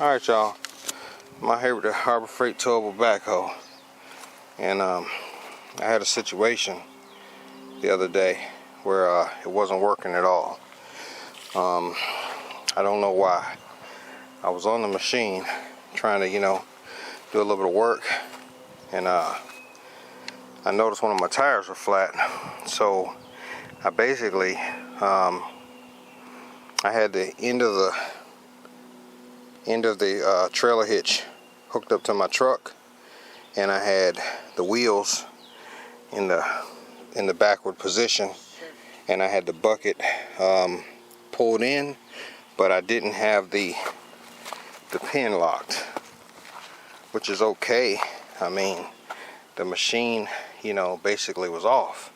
Alright, y'all. I'm out here with the Harbor Freight Towable Backhoe. And I had a situation the other day where it wasn't working at all. I don't know why. I was on the machine trying to, do a little bit of work. And I noticed one of my tires were flat. So I basically, I had the end of the trailer hitch hooked up to my truck, and I had the wheels in the backward position, and I had the bucket pulled in, but I didn't have the pin locked, which is okay. I mean, the machine, basically was off.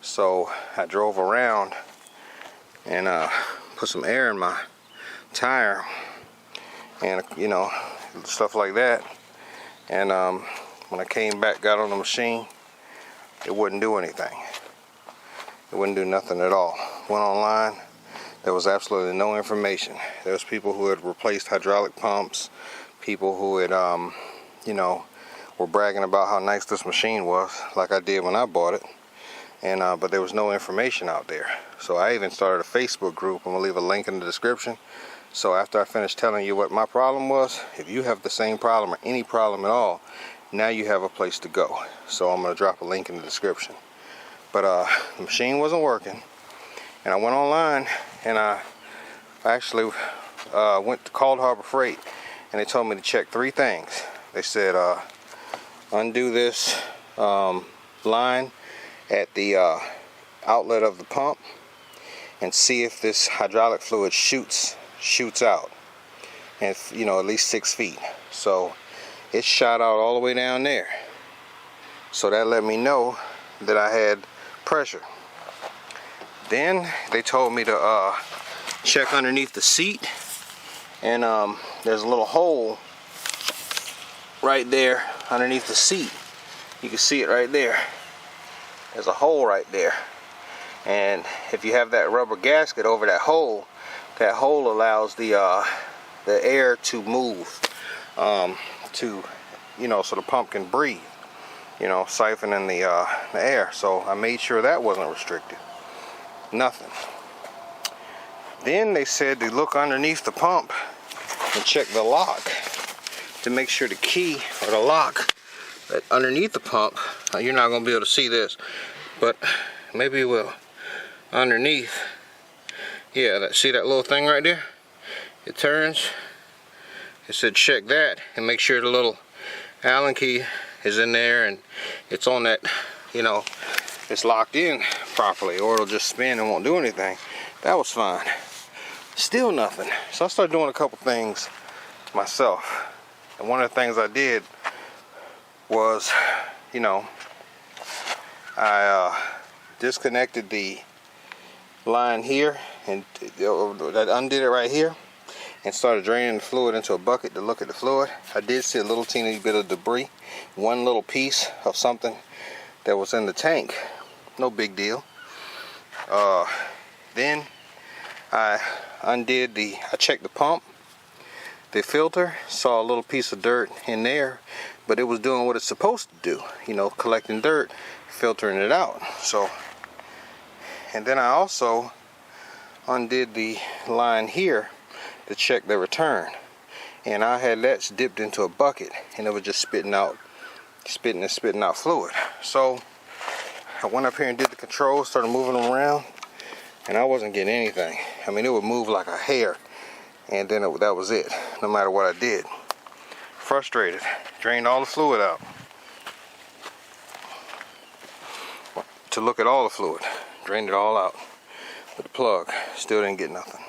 So I drove around and put some air in my tire and stuff like that, and when I came back, got on the machine, it wouldn't do anything. It wouldn't do nothing at all. Went online, there was absolutely no information. There was people who had replaced hydraulic pumps, people who had were bragging about how nice this machine was, like I did when I bought it, and but there was no information out there. So I even started a Facebook group. I'm gonna leave a link in the description. So after I finish telling you what my problem was, if you have the same problem or any problem at all, now you have a place to go. So I'm going to drop a link in the description. But the machine wasn't working, and I went online and I actually called Harbor Freight, and they told me to check 3 things. They said undo this line at the outlet of the pump and see if this hydraulic fluid shoots out, and at least 6 feet. So it shot out all the way down there. So that let me know that I had pressure. Then they told me to check underneath the seat, and there's a little hole right there underneath the seat. You can see it right there. There's a hole right there, and if you have that rubber gasket over that hole allows the air to move, so the pump can breathe, siphoning the air. So I made sure that wasn't restricted. Nothing. Then they said to look underneath the pump and check the lock to make sure the key or the lock that underneath the pump. Now, you're not going to be able to see this, but maybe you will. Underneath, yeah, see that little thing right there? It turns. It said check that and make sure the little Allen key is in there and it's on that, it's locked in properly, or it'll just spin and won't do anything. That was fine. Still nothing. So I started doing a couple things myself. And one of the things I did was, I disconnected the line here, and that undid it right here, and started draining the fluid into a bucket to look at the fluid. I did see a little teeny bit of debris, one little piece of something that was in the tank. No big deal. Then I checked the pump, the filter, saw a little piece of dirt in there, but it was doing what it's supposed to do, collecting dirt, filtering it out. So, and then I also undid the line here to check the return, and I had that dipped into a bucket, and it was just spitting out fluid. So I went up here and did the controls, started moving them around, and I wasn't getting anything. I mean, it would move like a hair, and then that was it, no matter what I did. Frustrated, drained all the fluid out to look at all the fluid, drained it all out with the plug, still didn't get nothing.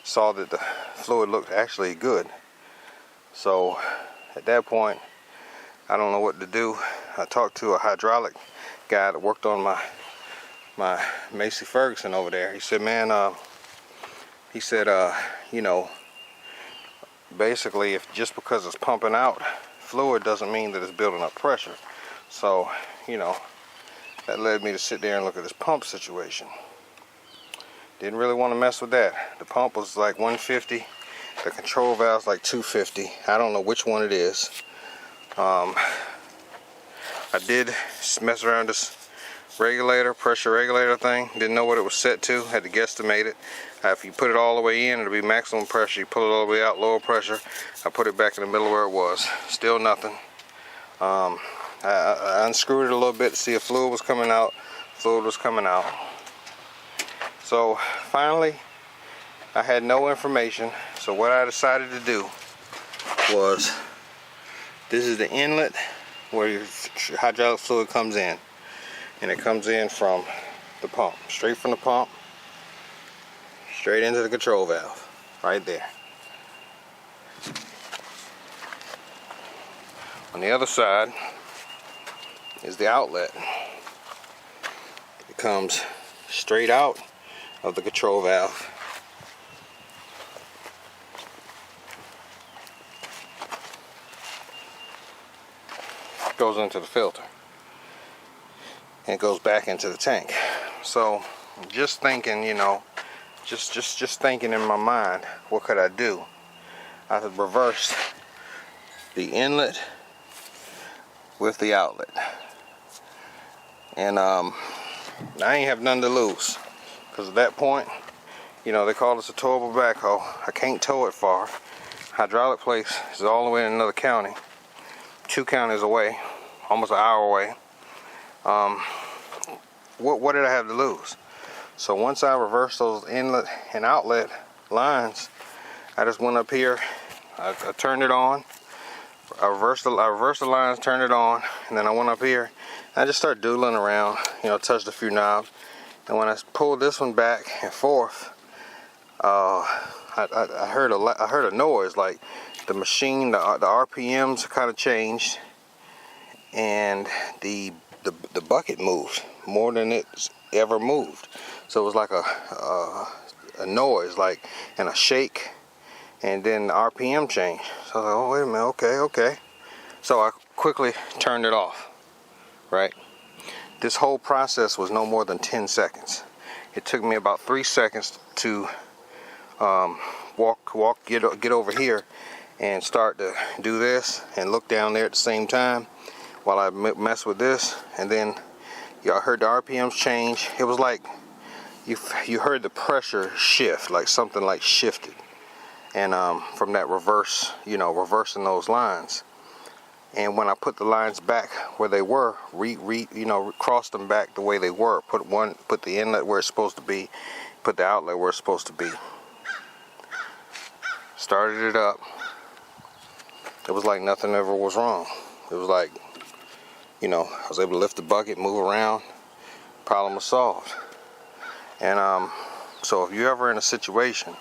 Saw that the fluid looked actually good. So at that point, I don't know what to do. I talked to a hydraulic guy that worked on my Macy Ferguson over there. He said, man, basically, if just because it's pumping out fluid doesn't mean that it's building up pressure. So, that led me to sit there and look at this pump situation. Didn't really want to mess with that. The pump was like 150 The control valve's like 250. I don't know which one it is. I did mess around this regulator, pressure regulator thing. Didn't know what it was set to. Had to guesstimate it. If you put it all the way in, it'll be maximum pressure. You pull it all the way out, lower pressure. I put it back in the middle where it was. Still nothing. I unscrewed it a little bit to see if fluid was coming out. Fluid was coming out. So finally, I had no information. So what I decided to do was, this is the inlet where your hydraulic fluid comes in. And it comes in from the pump, straight from the pump, straight into the control valve, right there. On the other side is the outlet. It comes straight out of the control valve. Goes into the filter. And it goes back into the tank. So just thinking, you know, just thinking in my mind, what could I do? I could reverse the inlet with the outlet. And I ain't have nothing to lose, because at that point, you know, they call this a towable backhoe. I can't tow it far. Hydraulic place is all the way in another county, 2 counties away, almost an hour away. What did I have to lose? So once I reversed those inlet and outlet lines, I just went up here, I turned it on, I reversed the lines, turned it on, and then I went up here, and I just started doodling around, you know, touched a few knobs, and when I pulled this one back and forth, I heard a noise, like the machine, the RPMs kind of changed, and the bucket moved more than it's ever moved. So it was like a noise, like, and a shake, and then the RPM changed. So I was like, oh, wait a minute, okay. So I quickly turned it off, right? This whole process was no more than 10 seconds. It took me about 3 seconds to get over here and start to do this and look down there at the same time while I mess with this, and then y'all heard the RPMs change. It was like you heard the pressure shift, like something like shifted, and from that reverse, you know, reversing those lines. And when I put the lines back where they were, crossed them back the way they were, put the inlet where it's supposed to be, put the outlet where it's supposed to be, started it up. It was like nothing ever was wrong. It was like, you know, I was able to lift the bucket, move around, problem was solved. And so if you're ever in a situation,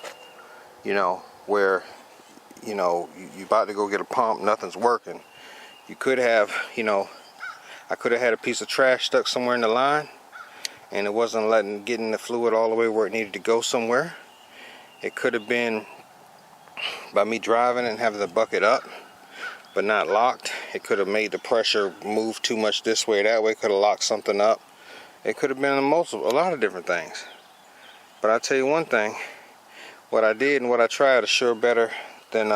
you know, where, you know, you about to go get a pump, nothing's working, you could have, you know, I could have had a piece of trash stuck somewhere in the line, and it wasn't getting the fluid all the way where it needed to go somewhere. It could have been by me driving and having the bucket up but not locked. It could have made the pressure move too much this way or that way. Could have locked something up. It could have been a lot of different things. But I'll tell you one thing, what I did and what I tried is sure better than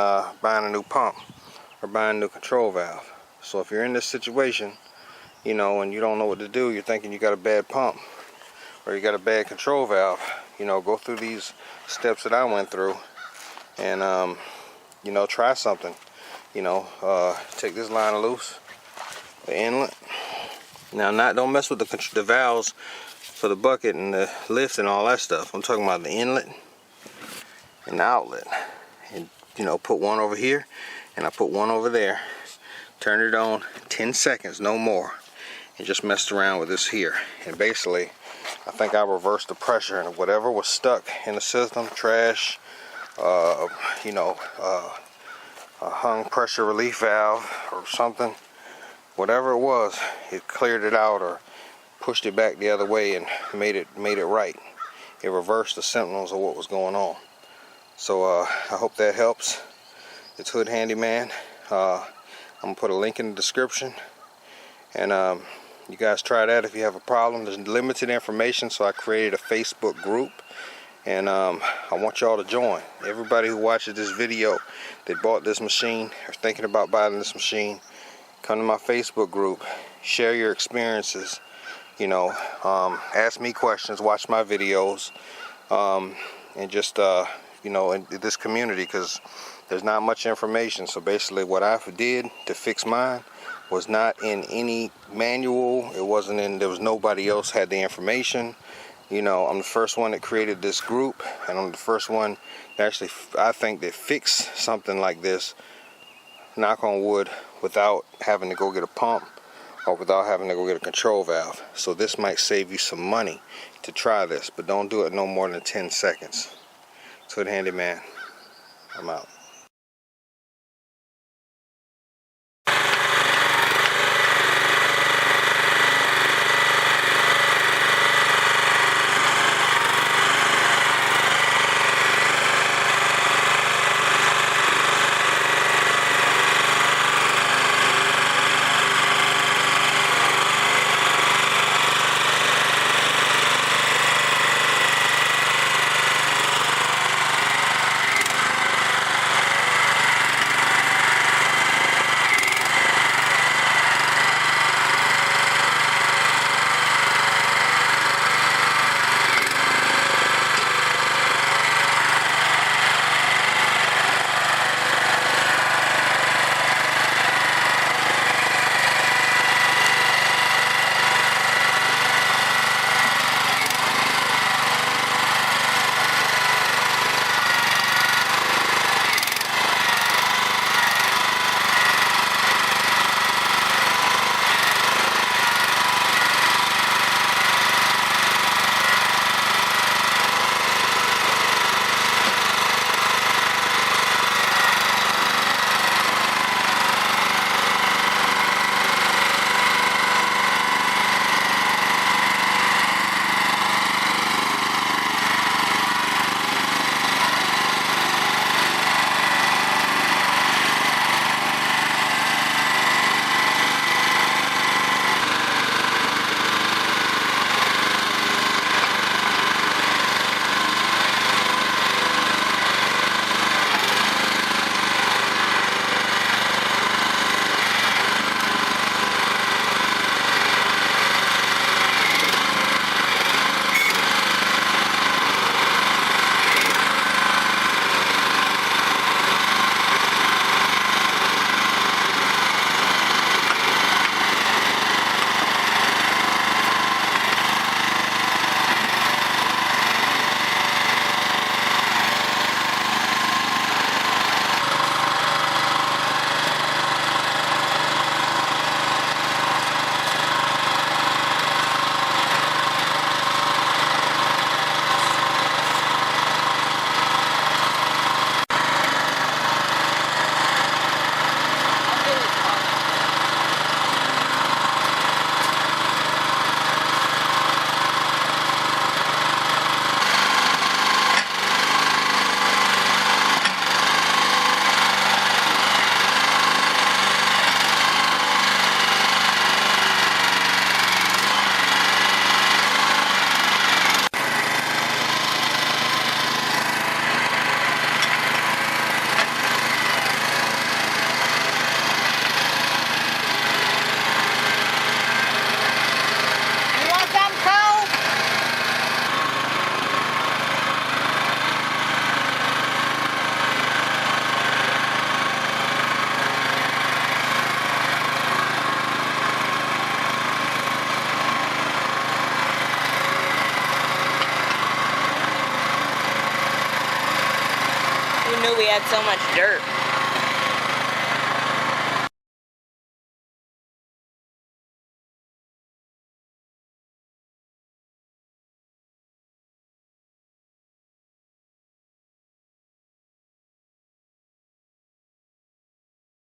buying a new pump or buying a new control valve. So if you're in this situation, you know, and you don't know what to do, you're thinking you got a bad pump or you got a bad control valve, you know, go through these steps that I went through and, you know, try something. You know, take this line loose, the inlet. Now, don't mess with the valves for the bucket and the lift and all that stuff. I'm talking about the inlet and the outlet. And, you know, put one over here and I put one over there. Turn it on 10 seconds, no more. And just messed around with this here. And basically, I think I reversed the pressure, and whatever was stuck in the system, trash, you know, a hung pressure relief valve or something, whatever it was, it cleared it out or pushed it back the other way and made it right. It reversed the symptoms of what was going on. So I hope that helps. It's Hood Handyman. I'm gonna put a link in the description, and you guys try that if you have a problem. There's limited information, so I created a Facebook group, And I want y'all to join. Everybody who watches this video that bought this machine or thinking about buying this machine, come to my Facebook group, share your experiences, you know, ask me questions, watch my videos, and just you know, in this community, because there's not much information. So basically what I did to fix mine was not in any manual. It wasn't in, there was nobody else had the information. You know, I'm the first one that created this group, and I'm the first one that actually, I think, that fixed something like this, knock on wood, without having to go get a pump or without having to go get a control valve. So this might save you some money to try this, but don't do it no more than 10 seconds. So the handyman, I'm out. We had so much dirt.